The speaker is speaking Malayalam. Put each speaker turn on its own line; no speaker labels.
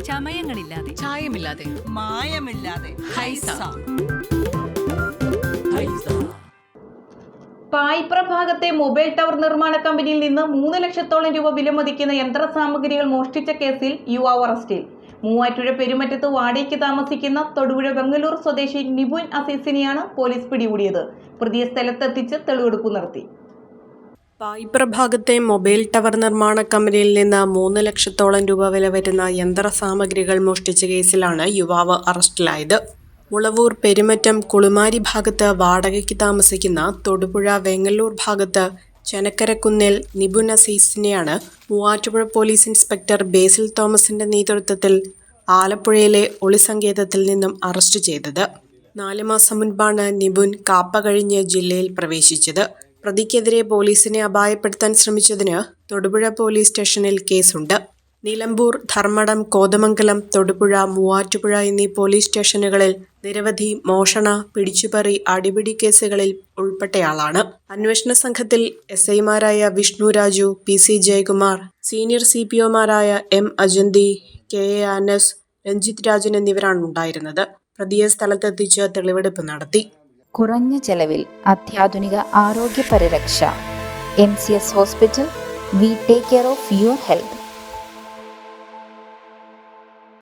ചമയങ്ങളില്ലാതെ,
ചായമില്ലാതെ,
മായമില്ലാതെ. ഹൈസ.
പായിപ്ര ഭാഗത്തെ മൊബൈൽ ടവർ നിർമ്മാണ കമ്പനിയിൽ നിന്ന് 3 ലക്ഷത്തോളം രൂപ വിലമതിക്കുന്ന യന്ത്രസാമഗ്രികൾ മോഷ്ടിച്ച കേസിൽ യുവാവ് അറസ്റ്റിൽ. മൂവാറ്റുപുഴ പെരുമറ്റത്ത് വാടകയ്ക്ക് താമസിക്കുന്ന തൊടുപുഴ വെങ്ങല്ലൂർ സ്വദേശി നിബുൻ അസീസിനെയാണ് പോലീസ് പിടികൂടിയത്. പ്രതിയെ സ്ഥലത്തെത്തിച്ച് തെളിവെടുപ്പ് നടത്തി.
പായിപ്ര ഭാഗത്തെ മൊബൈൽ ടവർ നിർമ്മാണ കമ്പനിയിൽ നിന്ന് 3 ലക്ഷത്തോളം രൂപ വില വരുന്ന യന്ത്രസാമഗ്രികൾ മോഷ്ടിച്ച കേസിലാണ് യുവാവ് അറസ്റ്റിലായത്. മുളവൂർ പെരുമറ്റം കുളുമാരി ഭാഗത്ത് വാടകയ്ക്ക് താമസിക്കുന്ന തൊടുപുഴ വെങ്ങല്ലൂർ ഭാഗത്ത് ചെനക്കരക്കുന്നിൽ നിബുൻ അസീസിനെയാണ് മൂവാറ്റുപുഴ പോലീസ് ഇൻസ്പെക്ടർ ബേസിൽ തോമസിന്റെ നേതൃത്വത്തിൽ ആലപ്പുഴയിലെ ഒളിസങ്കേതത്തിൽ നിന്നും അറസ്റ്റ് ചെയ്തത്. 4 മാസം മുൻപാണ് നിബുൻ കാപ്പ കഴിഞ്ഞ് ജില്ലയിൽ പ്രവേശിച്ചത്. പ്രതിക്കെതിരെ പോലീസിനെ അപായപ്പെടുത്താൻ ശ്രമിച്ചതിന് തൊടുപുഴ പോലീസ് സ്റ്റേഷനിൽ കേസുണ്ട്. നിലമ്പൂർ, ധർമ്മടം, കോതമംഗലം, തൊടുപുഴ, മൂവാറ്റുപുഴ എന്നീ പോലീസ് സ്റ്റേഷനുകളിൽ നിരവധി മോഷണ, പിടിച്ചുപറി, അടിപിടി കേസുകളിൽ ഉൾപ്പെട്ടയാളാണ്. അന്വേഷണ സംഘത്തിൽ SI-മാരായ വിഷ്ണു രാജു, PC ജയകുമാർ, സീനിയർ CPO-മാരായ M അജന്തി, KA അനസ്, രഞ്ജിത്ത് രാജൻ എന്നിവരാണ് ഉണ്ടായിരുന്നത്. പ്രതിയെ സ്ഥലത്തെത്തിച്ച് തെളിവെടുപ്പ് നടത്തി.
കുറഞ്ഞ ചെലവിൽ അത്യാധുനിക ആരോഗ്യ പരിരക്ഷ. MCS hospital. We take care of your health.